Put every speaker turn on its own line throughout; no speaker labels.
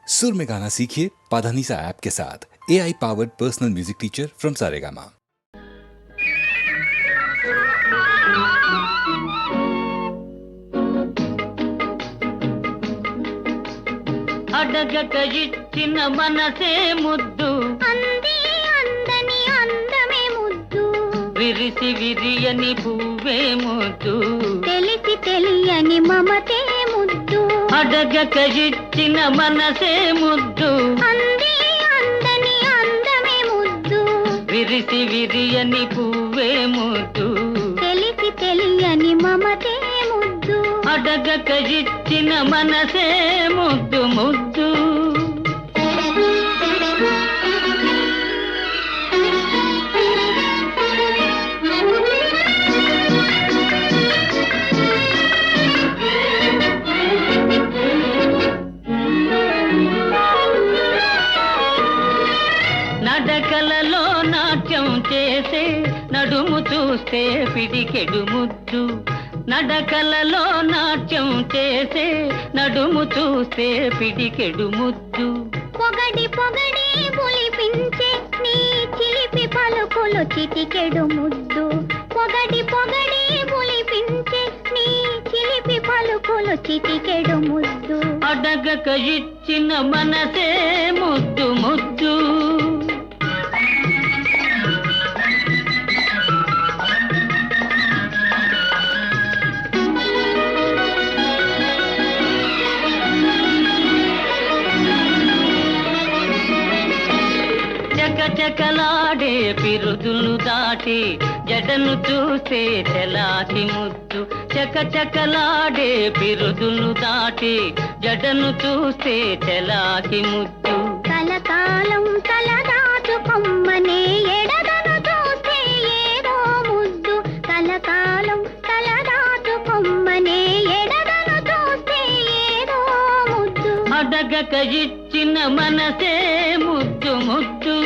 सुर में गाना सीखिए पाधानीसा ऐप के साथ। AI powered personal music teacher from Saregama.
అడగక ఇచ్చిన మనసే ముద్దు
అంది అందని అందమే ముద్దు
విరిసి విరియని పువ్వే ముద్దు
తెలిసి తెలియని మమతే ముద్దు
అడగక ఇచ్చిన మనసే ముద్దు
అంది అందని అందమే ముద్దు
విరిసి విరియని పువ్వే ముద్దు
తెలిసి తెలియని మమతే ముద్దు
అడగక ఇచ్చిన మనసే ముద్దు ముద్దు నడకలలో నాట్యం చేసే నడుము చూస్తే పిడికెడు ముద్దు నడకలలో నాట్యం చేసే నడుము చూస్తే పిడికెడు ముద్దు
పొగడి పొగడి పులిపించే నీ చిలిపి పలుకులు చిటికెడు ముద్దు పొగడి పొగడి పులిపించే నీ చిలిపి పలుకులు చిటికెడు ముద్దు
అడగక ఇచ్చిన మనసే ముద్దు ముద్దు చకచకలాడే పిరుదులు దాటి జడను చూసే తెలాకి ముద్దు చకచకలాడే పిరుదులు దాటి జడను చూసే తెలాకి ముద్దు
కలకాలం తలదాచు కొమ్మనే ఎడదను చూస్తే ఏదో ముద్దు కలకాలం తలదాచు కొమ్మనే ఎడదను చూస్తే ఏదో ముద్దు
అడగక ఇచ్చిన మనసే ముద్దు ముద్దు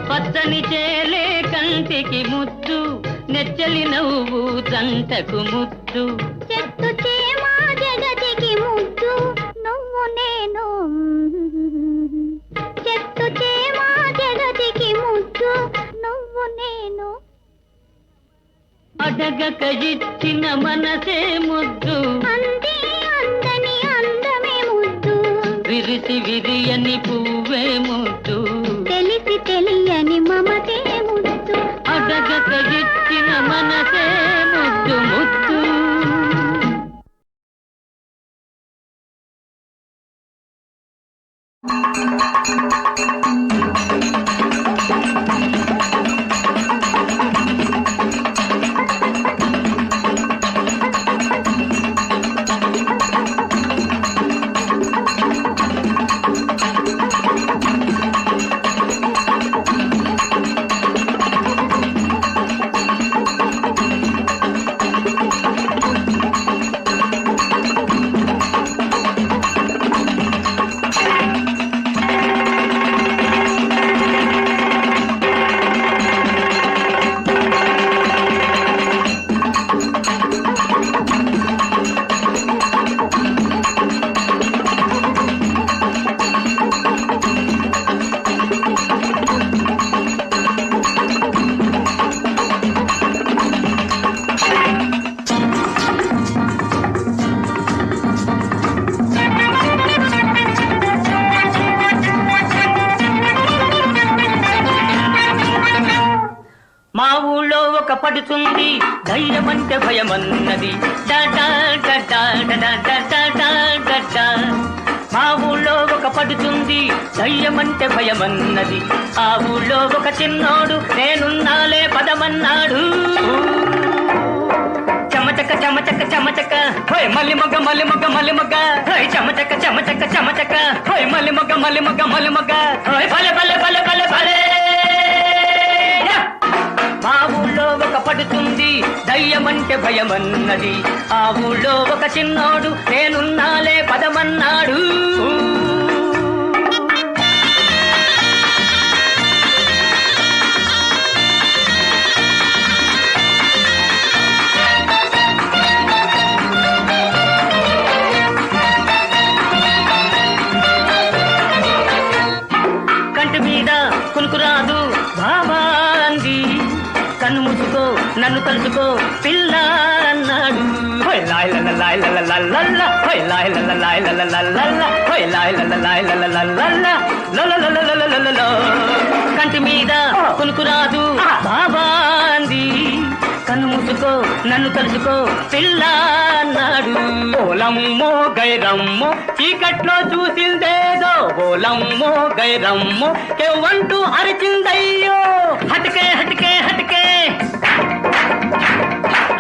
పచ్చని చేలే కంటికి ముద్దు నెచ్చలి నవ్వు జంటకు ముద్దు
చెట్టు చేమా జగతికి ముద్దు నువ్వు నేను చెట్టు చేమా జగతికి ముద్దు నువ్వు నేను
అడగక ఇచ్చిన మనసే ముద్దు
అంది అందని అందమే ముద్దు
విరిసి విరియని పువ్వే ముద్దు
తెలిసి తెలియని మమతే ముద్దు
అడగక ఇచ్చిన మనసే ముద్దు ముద్దు మా ఊళ్ళో ఒక పడుతుంది ధైర్యమంటే భయమన్నది మా ఊళ్ళో ఒక పడుతుంది ధైర్యమంటే భయమన్నది ఆ ఊళ్ళో ఒక చిన్నోడు నేనున్నాలే పదమన్నాడు చమచక చమచక చమచక హోయ్ మల్లి మొగ్గ మల్లి మొగ్గ మల్లి మొగ్గ హోయ్ చమచక చమచక చమచక హోయ్ మల్లి మొగ్గ మల్లి మొగ్గ మల్లి మొగ్గ హోయ్ భలే భలే భలే భలే భలే మా ఊళ్ళో ఒక పడుతుంది దయ్యమంటే భయమన్నది ఆ ఊళ్ళో ఒక చిన్నోడు నేనున్నాలే పదమన్న నన్ను తలుచుకో పిల్ల అన్నాడు హోయ్ లాయ్ లల లాయ్ లల లల్ల హోయ్ లాయ్ లల లాయ్ లల లల్ల హోయ్ లాయ్ లల లాయ్ లల లల్ల కంటి మీద కునుకు రాదు బాబా అంది కన్ను మూసుకో నన్ను తలుచుకో పిల్ల అన్నాడు ఓలమ్మో గైరమ్మో చీకట్లో చూసిందేదో ఓలమ్మో గైరమ్మో కేవంటూ అరిచిందయ్యో హటకే హటకే హటకే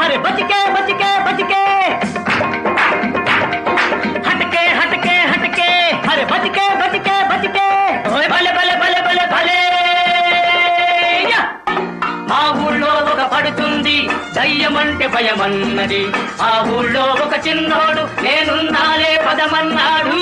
అరే బచికే బచికే బచికే హటకే హటకే హటకే అరే బచికే బచికే బచికే ఓయ్ భలే భలే భలే భలే భలే మా ఊళ్ళో ఒక పడుతుంది దయ్యమంటే భయమన్నది ఆ ఊళ్ళో ఒక చిన్నోడు నేనున్నాలే పదమన్నాడు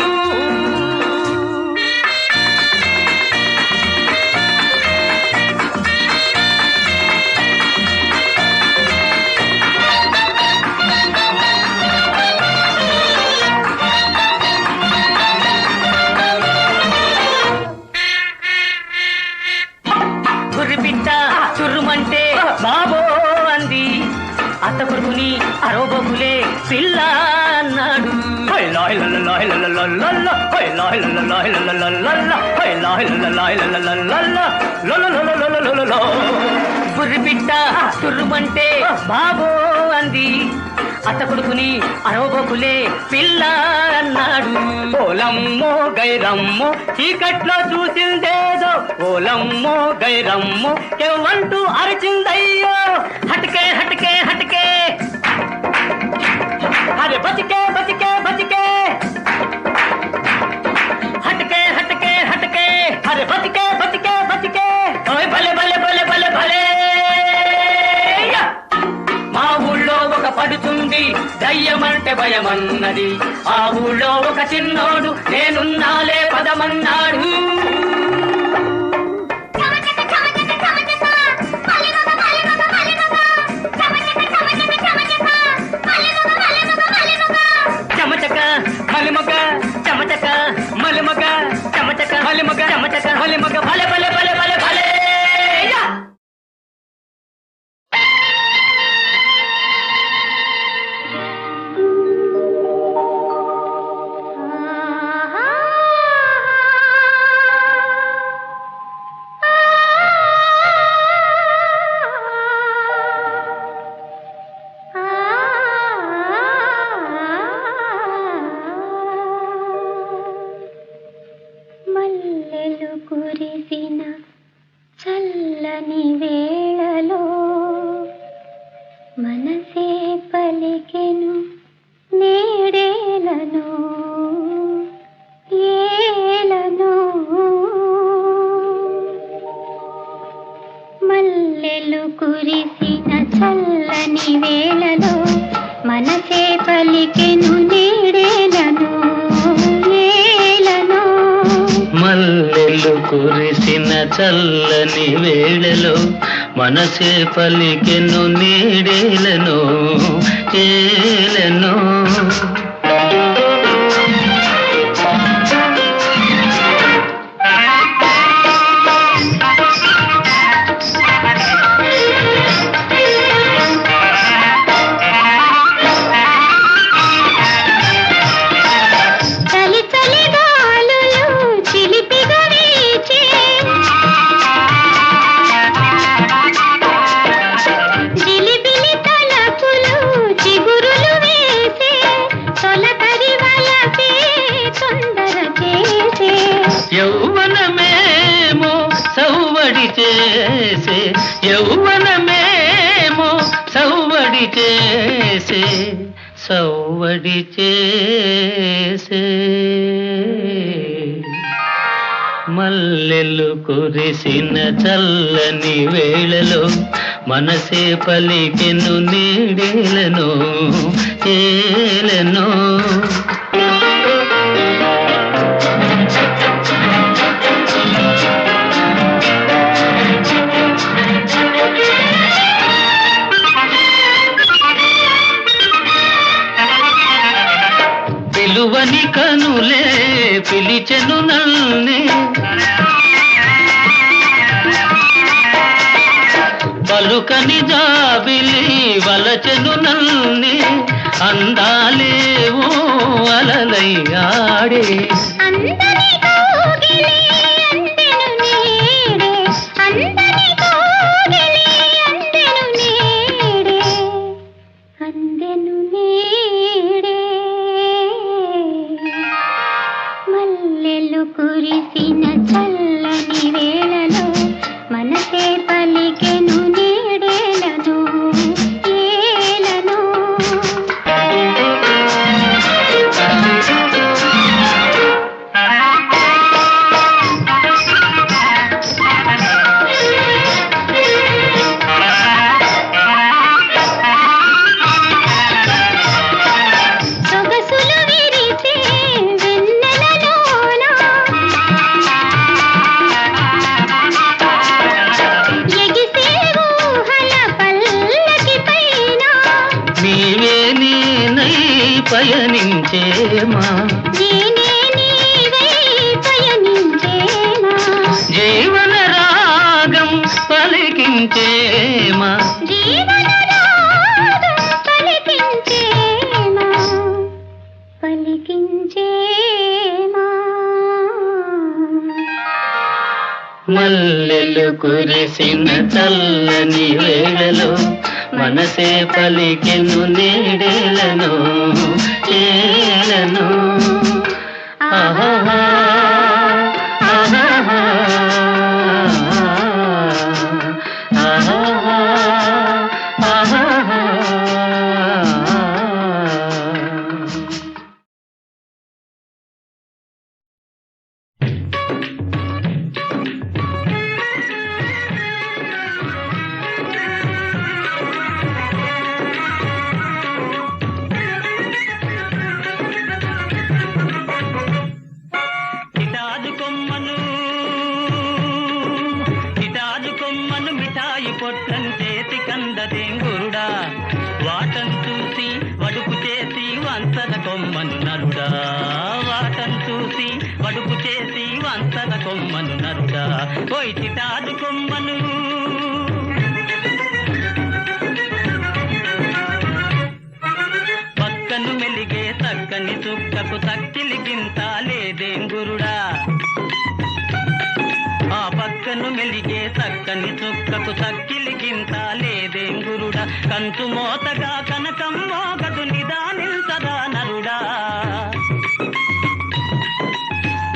గుర్రిపిట్ట చుర్రుమంటే బాబో అంది అత్త కొడుకుని అరోబోకులే పిల్ల అన్నాడు గుర్రిపిట్ట చుర్రుమంటే బాబో అంది అత్త కొడుకుని అరోబోకులే పిల్ల అన్నాడు ఓలమ్మో గైరమ్మో చీకట్లో చూసిందేదో ఓలమ్మో గైరమ్మో కేవంటూ అరిచిందయ్యో హటకే హటకే హటకే అరే బచికే బచికే బచికే హటకే హటకే హటకే అరే బచికే బచికే బచికే ఓయ్ భలే భలే భలే భలే భలే మా ఊళ్ళో ఒక పడుతుంది దయ్యమంటే భయమన్నది ఆ ఊళ్ళో ఒక చిన్నోడు నేనున్నాలే పదమన్నాడు చమచక మలిమగ చమచక మలిమగ చమచక మలిమగ చమచక మలిమగ భలే భలే భలే భలే భలే
మల్లెలు కురిసిన చల్లని వేళలో మనసే పలికెను నేడేలను ఏలను మల్లెలు కురిసిన చల్లని వేళలో మనసే పలికెను నేడేలను ఏలను
మల్లెలు కురిసిన చల్లని వేళలో మనసే పలికెను నీడేలను ఏలను
చలి చలి గాలులు చిలిపిగా వీచే జిలిబిలి తలపులు చిగురులు వేసే తొలకరి వలపే తొందర చేసే
యౌవనమేమో సౌవడి చేసే యౌవనమేమో సౌవడి చేసే సౌవడి చేసే మల్లెలు కురిసిన చల్లని వేళలో మనసే పలికెను నీడేలను ఏలను పిలువని కనులే పిలిచెను నల్నే పలుకని జాబిలి వలచెను నల్ని అందాలేవో అలలై ఆడే
అందరి కోగిలి అందెను నేడే అందరి కోగిలి అందెను నేడే అందెను నేడే మల్లెలు కురిసిన చల్లని వేళలో మనసే పలికెను నేడేలను ఏలను సొగసులు విరిసే వెన్నెలలోన ఎగిసే ఊహల పల్లకి పైన
నీవే నేనై పయనించేమా
నేనే నీవై పయనించేనా
జీవన రాగం పలికించేమా
జీవన రాగం పలికించేనా పలికించేనా
మల్లెలు కురిసిన చల్లని వేళలో మనసే పలికెను నేడేలను ఏలను ఆహాహా, ఆహాహా, ఆహాహా, ఆహాహా. కిటాజు కొమ్మను మిఠాయి పొట్లం చేతి కందదేంగురుడా వాటం చూసి వడుపు చేసి వంతన కొమ్మను నరుడా వాటం చూసి వడుపు చేసి వంతన కొమ్మను నరుడా ఓయ్ కిటాజు కొమ్మను పక్కను మెలిగే చక్కని చుక్కకు తక్కిలి గింత లేదేంగురుడా ఆ పక్కను మెలిగే చక్కని చుక్కకు తక్కిలి గింత లేదేంగురుడా కంచు మోతగా కనకం మోగదు నిదానిల్సదా నరుడా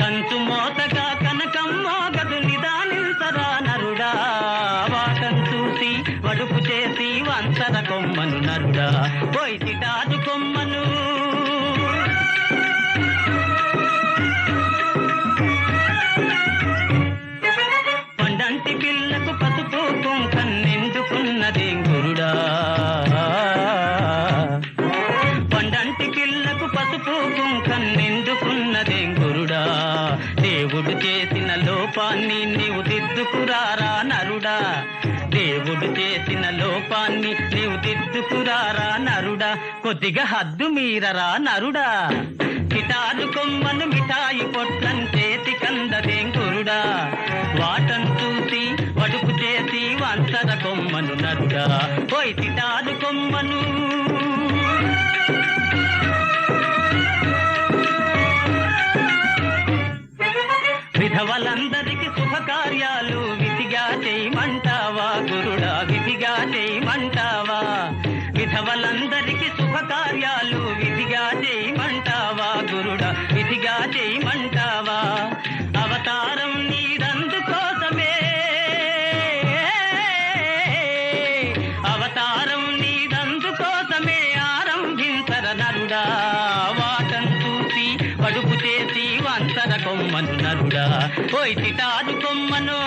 కంచు మోతగా కనకం మోగదు నిదానిల్సదా నరుడా వాటం చూసి వడుపు చేసి వంచర కొమ్మను నరుడా పోయి కిటాజు కొమ్మను పండంటి పిల్లకు పసుపు కుంకం నిండుకున్నదేంగురుడా పండంటి పిల్లకు పసుపు కుంకం నిండుకున్నదేంగురుడా దేవుడు చేసిన లోపాన్ని నీవు దిద్దుకురారా నరుడా దేవుడు చేసిన లోపాన్ని నీవు దిద్దుకురారా నరుడా కొద్దిగా హద్దు మీరరా నరుడా కిటారు కొమ్మను మిఠాయి పొట్లం చేతి కందదేంగురుడా వాటం చూసి వడుపు చేసి వంచర కొమ్మను నరుడా పోయి కిటారు కొమ్మను విధవలందరికి శుభకార్యాలు విధిగా చేయమంటావా గురుడా విధిగా చేయమంటావా విధవలందరికి శుభకార్యాలు విధిగా చేయమంటావా గురుడా విధిగా చేయమంటావా అవతారం నీదందుకోసమే అవతారం నీదందుకోసమే ఆరంభించర నరుడా వాటం చూసి వడుపు చేసి వంచర కొమ్మను నరుడా ఓయ్ కిటారు కొమ్మను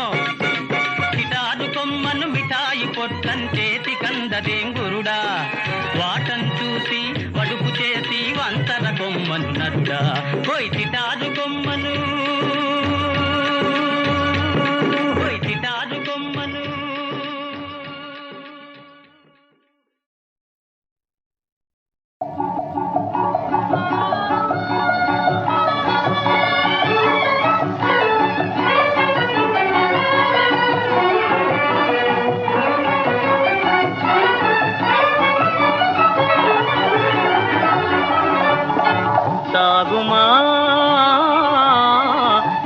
కిటారు కొమ్మను మిఠాయి పొట్లం చేతి కందదేంగురుడా వాటం చూసి వడుపు చేసి వంచర కొమ్మను నరుడా ఓయ్ కిటారు కొమ్మను ఓయ్ కిటారు కొమ్మను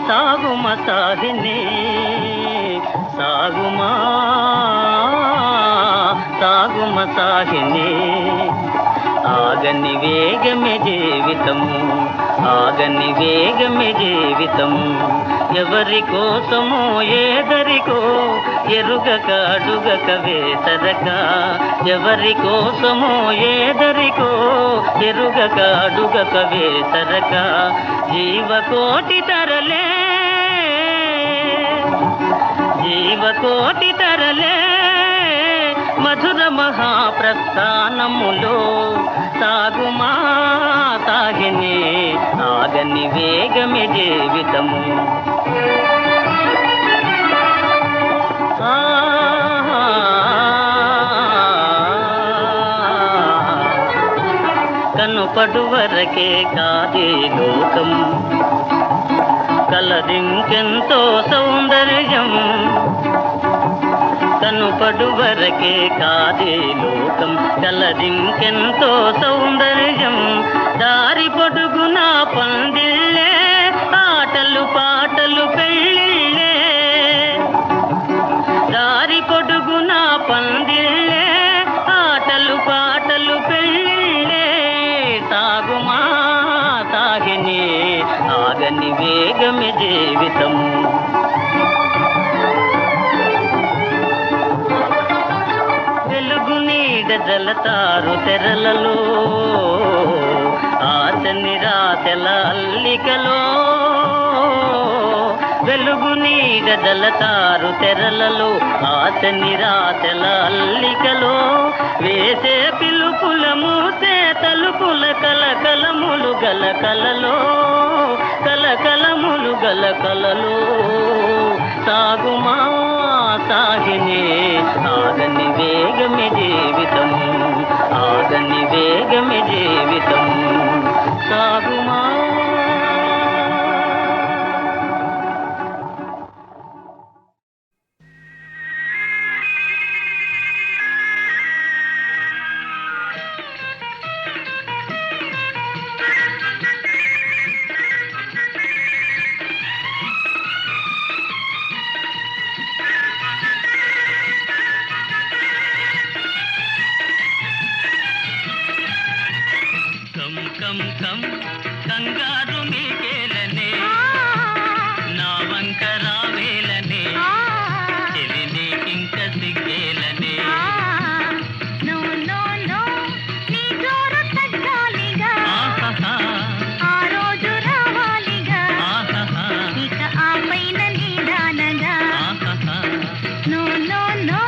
సాగుమ సాగిని సాగుమా సాగుమ సాగిని ఆగని వేగమే జీవితము ఆగని వేగమే జీవితము ఎవరి కోసమో ఏదరికో ఎరుగక అడుగక వేసరక ఎవరి కోసమో ఏదరికో ఎరుగక అడుగక వేసరక జీవకోటి తరలే జీవకోటి తరలే మధుర మహాప్రస్థానములో సాగుమా సాగిని ఆగని వేగమే జీవితము కనుపడు వరకే కాదే లోకం కలదింకెంతో సౌందర్యం కనుపడు వరకే కాదే లోకం కలదింకెంతో సౌందర్యం దారి పొడుగున పందిళ్ళే ఆటలు పాటలు పెళ్ళిళ్ళే దారి పొడుగున పందిళ్ళే ఆటలు పాటలు పెళ్ళిళ్ళే సాగుమా సాగిని ఆగని వేగమే జీవితము వెలుగు నీడ జలతారు తెరలలో ఆశ నిరాశల అల్లికలో వెలుగు నీడ జలతారు తెరలలో ఆశ నిరాశల అల్లికలో వేసే పిలుపుల మూసే తలుపుల కలకలములు గల కలలో కలకలములు గల కలలో సాగుమా సాగిని ఆగని వేగమే జీవితము ఆగని వేగమే జీవితము సాగుమా కంగారు నీకేలనే నా వంక రావేలనే చెలి నీకింక సిగ్గేలనే
ఆ రోజు రావాలిగా ఇక ఆ పైన నీదానగా నో నో నో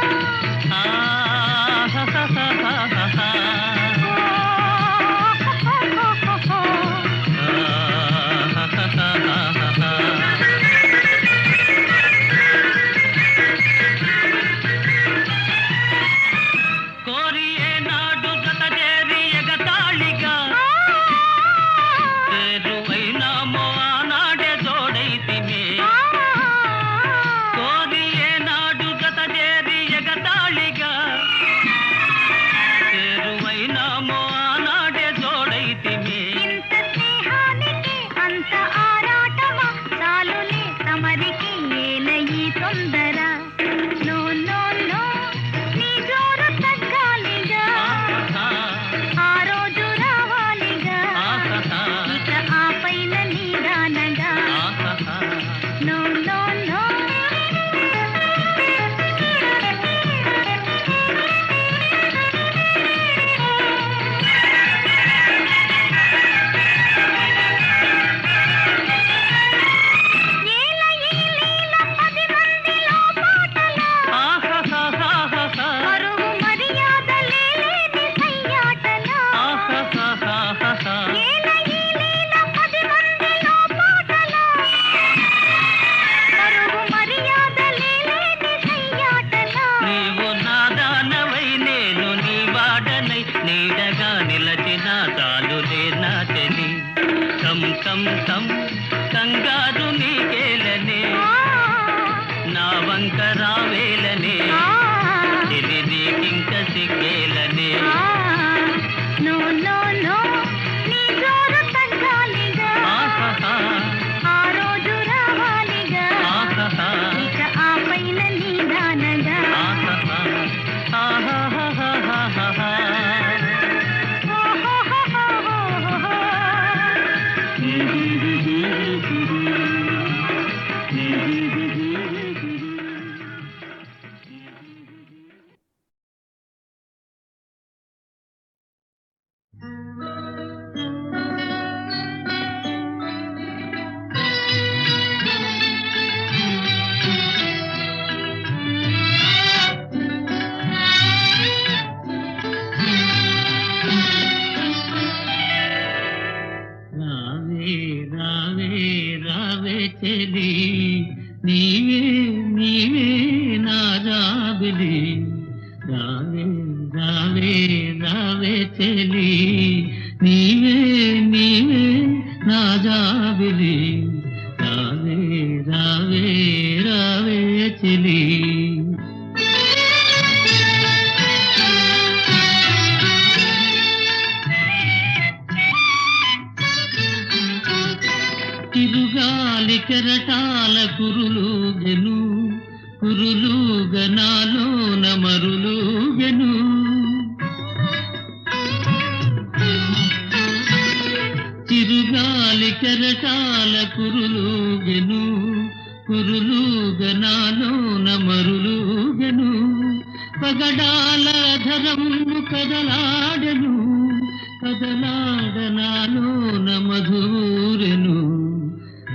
కంగారు నీకేలనే నా వంక రావేలనే చెలి నీకింక సిగ్గేలనే నో నో నో నీ జోరు తగ్గాలిగా
రావే రావే చెలి నీవే నీవే నా జాబిలి రావే రావే రావే చెలి నీవే నీవే నా జాబిలి రావే రావే రావే చెలి తిరుగాలి కెరటాల కురులుగెను కురులుగనాలోన మరులుగెను తిరుగాలి కెరటాల కురులుగెను కురులుగనాలోన మరులుగెను పగడాల ధరము కదలాడెను కదలాడనాలోన మధురెను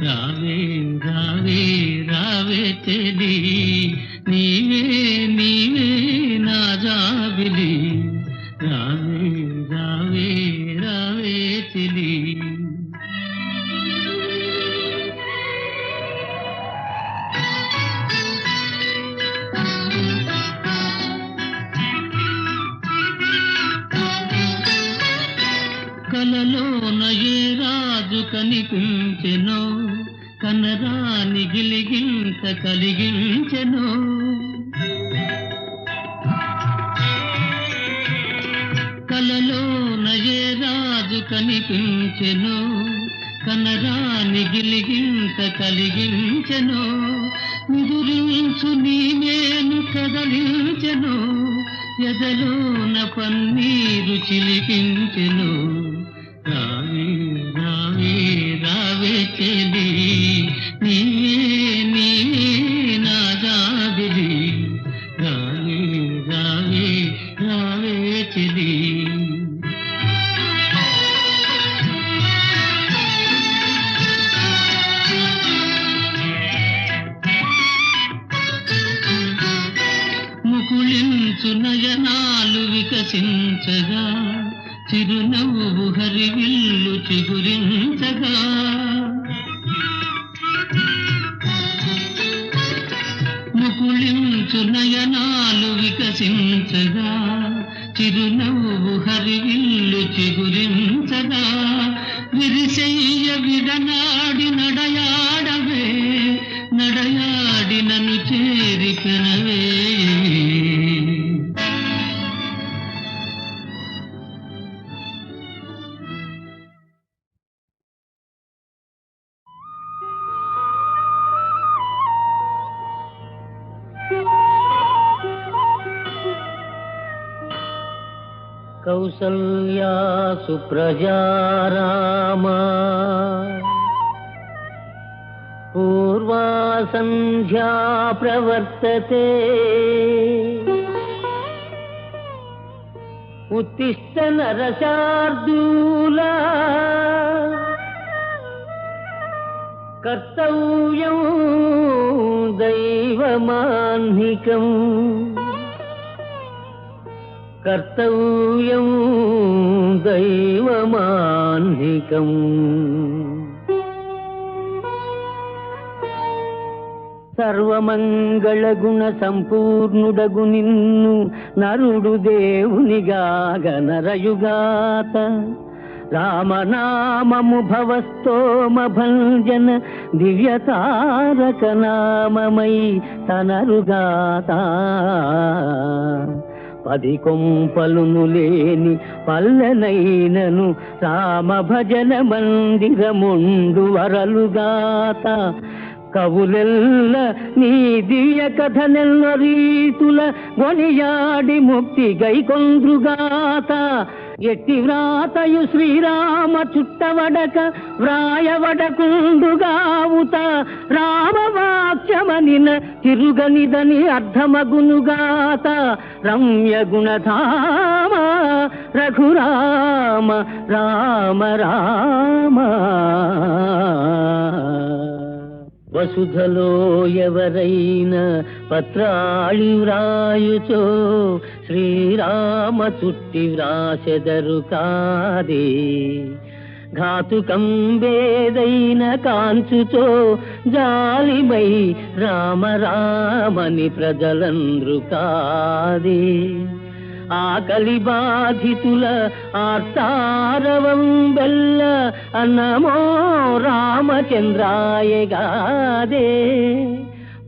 రావే రావే రావే చెలి నీవే నీవే నా జాబిలి రావే రావే రావే చెలి కలలోన ఏ రాజు కనిపించెనో కనరాని గిలిగింత కలిగించెనో కలలోన ఏ రాజు కనిపించెనో కనరాని గిలిగింత కలిగించెనో నిదురించు నీవేను కదలించెను ఎదలోన పన్నీరు చిలికించెను రావే రావే రావే చెలి నీవే నీవే నా జాబిలి రావే రావే రావే చెలి ముకుళించు నయనాలు వికసించగా చిరునవ్వు హరివిల్లు చిగురించగా ముకుళించు నయనాలు వికసించగా చిరునవ్వు హరివిల్లు చిగురించగా విరిసెయ్య విడనాడి నడయాడవే నడయాడి నన్ను చేరి పెనవే కౌసల్యా సుప్రజా రామా పూర్వా సంధ్యా ప్రవర్తతే ఉత్తిష్ట నరశార్దూలా కర్తవ్యం దైవమాన్నికం కర్తవ్యం దైవమాన్నికం సర్వమంగళగుణ సంపూర్ణుడగు నిన్ను నరుడు దేవునిగాగ నరయుగాత రామనామము భవస్తోమ భంజన దివ్యతారక నామమై తనరుగాత పది కొంపలును లేని పల్లెనైనను రామ భజన మందిరముండు వరలుగాత కవులెల్ల నీ దివ్య కథనెల్ల రీతుల గొనియాడి ముక్తి గైకొంద్రుగాత ఎట్టి వ్రాతయు శ్రీరామ చుట్టవడక వ్రాయవడకుండుగావుత రామవాక్యమనిన తిరుగనిదని అర్థమగునుగాత రమ్య గుణధామ రఘురామ రామ రామ వసుధలో ఎవరైనా పత్రాళి వ్రాయుచో శ్రీరామ చుట్టి వ్రాసెదరు కాదే ఘాతుకం వేదైన కాంచుతో జాలిమై రామ రామని ప్రజలంద్రు కాదే ఆకలి బాధితుల ఆర్తారవం బెల్ల అన్నమో రామచంద్రాయగాదే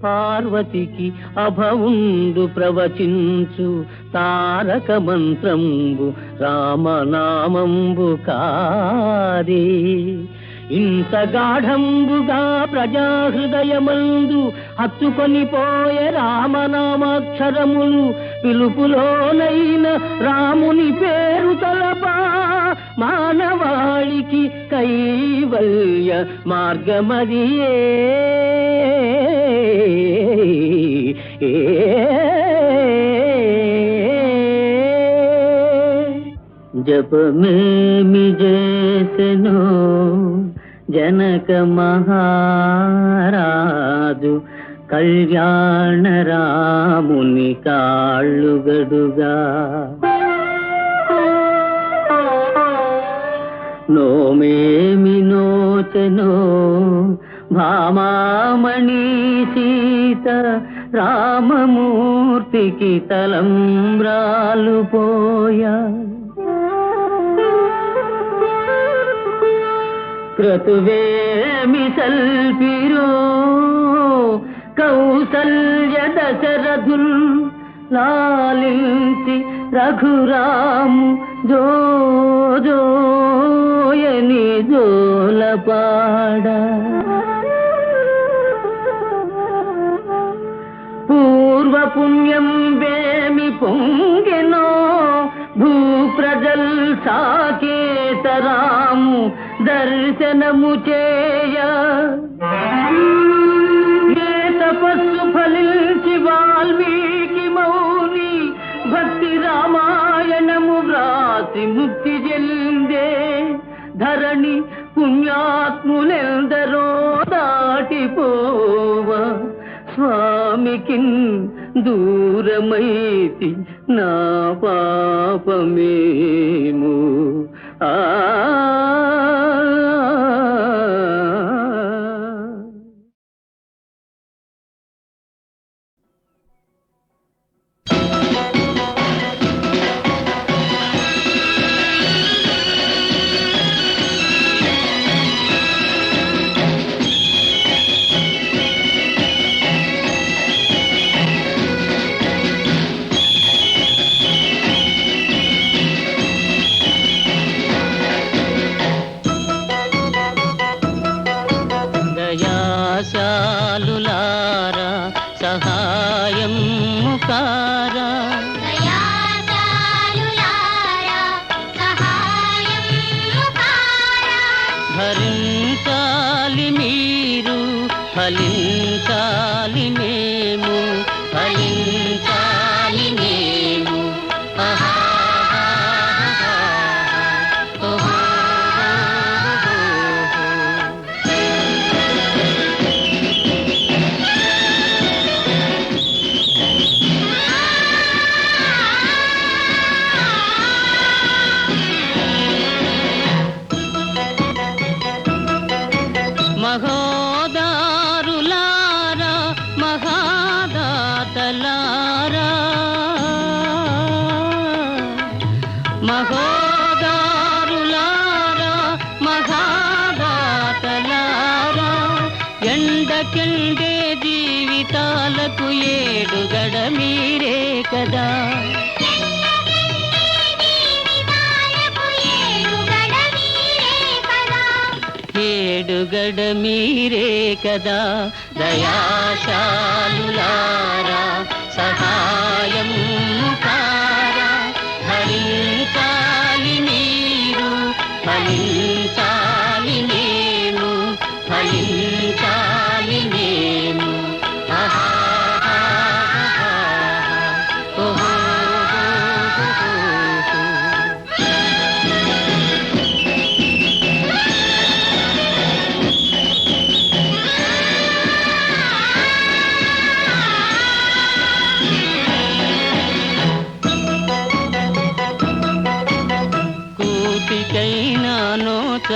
పార్వతికి అభవుండు ప్రవచించు తారక మంత్రంబు రామనామంబు కాదే ఇంత గాఢంబుగా ప్రజాహృదయమందు హత్తుకొని పోయే రామనామాక్షరములు పిలుపులోనైన రాముని పేరు తలపా మానవాళికి కైవల్య మార్గమదియే జపమేమి చేసెనో జనక మహారాజు కళ్యాణ రాముని కాళ్ళుగడుగా నోమేమి నోచెనో భామామణి సీత రామమూర్తికి తలంబ్రాలు పోయా క్రతువేమి సల్పిరో కౌసల్య దశరథుల్ లాలించి రఘురాము జోజోయని జోలపాడ పూర్వ పుణ్యం వేమి పొంగెనో భూప్రజల్ సాకేతరాము దర్శనము చేయ ఏ తపస్సు ఫలించి వాల్మీకి మౌని భక్తి రామాయణము వ్రాసి ముక్తి చెందే ధరణి పుణ్యాత్ములెందరో దాటిపోవ స్వామికిన్ దూరమైతి నా పాపమేము ఆ దయాశాలులారా సహాయం ముకారా భరించాలి మీరు ఫలించాలి మేము ఫలించాలి మేము మహోదారులారా మహాదాతలారా మహోదారులారా మహాదాతలారా ఎండకెండే జీవితాలకు ఏడుగడ మీరే కదా ఏడుగడ మీరే కదా దయాశాలులారా సహాయం ముకారా భరించాలి మీరు ఫలించాలి మేము ఫలించాలి మేము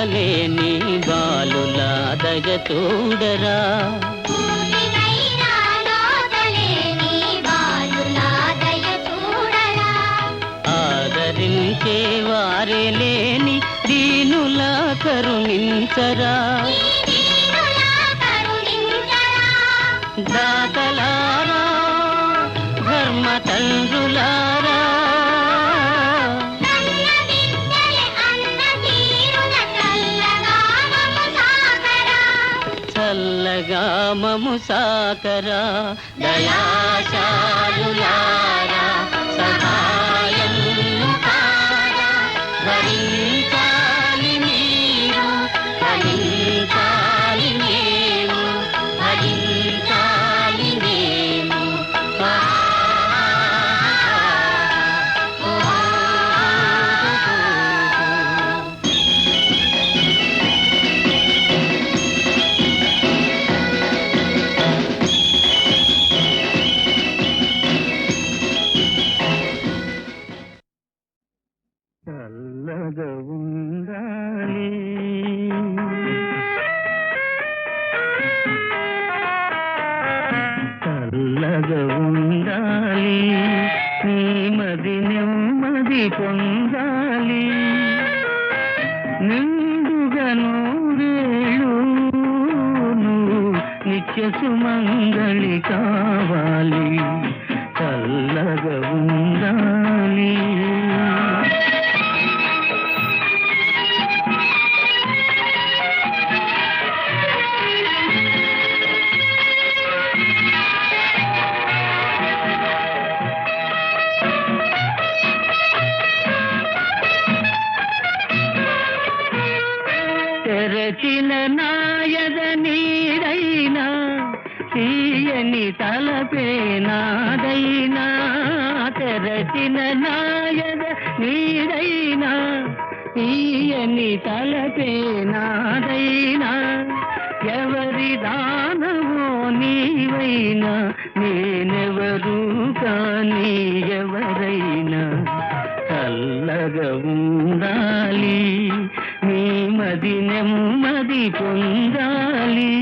దోతలేని బాలులా దయ చూడరా ఆదరించే వారే లేని దీనులా కరుణించరా దాతలారా ధర్మ తండ్రులారా చల్లగా మము సాకరా దయాశాలులారా సహాయం కారా భరించాలి మీరు భరించాలి మేము భరించాలి మేము చల్లగా ఉండాలి చల్లగా ఉండాలి నీ మది నెమ్మది పొందాలి నిండుగా నూరేళ్ళు నిత్య సుమంగళి కావాలి చల్లగా ఉండాలి తెరచిన నాయద నీడైనా తీయని తలపే నాదైనా తెరచిన నాయద నీడైనా తీయని తలపే నాదైనా ఎవరి దానవో నీవైనా నేనెవరు కానీ ఎవరైనా చల్లగా ఉండాలి నీ మది నెమ్మది పొందాలి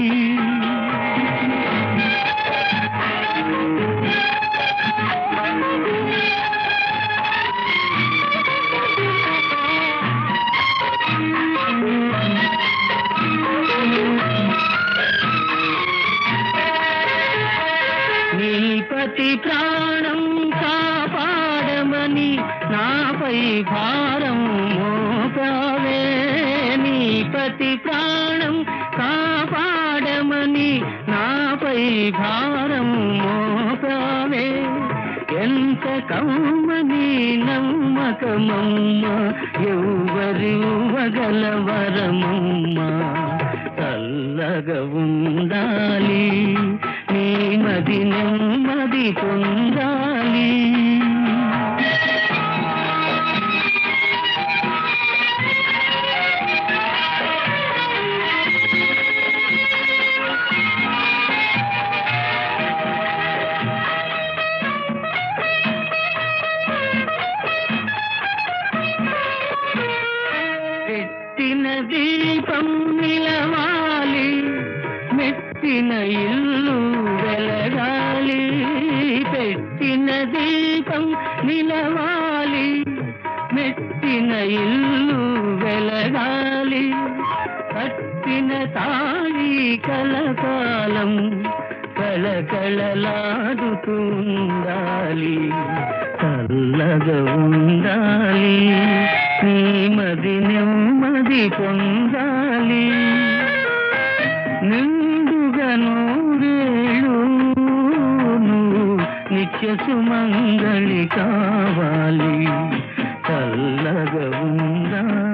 నీ పతి ప్రాణం కాపాడమని నాపై భారం మోపావే నీ పతి ప్రాణం కాపాడమని నాపై భారం మోపావే ఎంత కమ్మని నమ్మకమమ్మ ఎవ్వరివ్వగలవరమమ్మ చల్లగా ఉండాలి నీ మది నెమ్మది పొందాలి పెట్టిన దీపం నిలవాలి మెట్టిన ఇల్లు వెలగాలి పెట్టిన దీపం నిలవాలి మెట్టిన ఇల్లు వెలగాలి కట్టిన తాళి కలకాలం కళకళలాడుతుండాలి చల్లగా ఉండాలి నీ మది నెమ్మది పొందాలి నిండుగా నూరేళ్ళు నిత్య సుమంగళి కావాలి చల్లగా ఉండాలి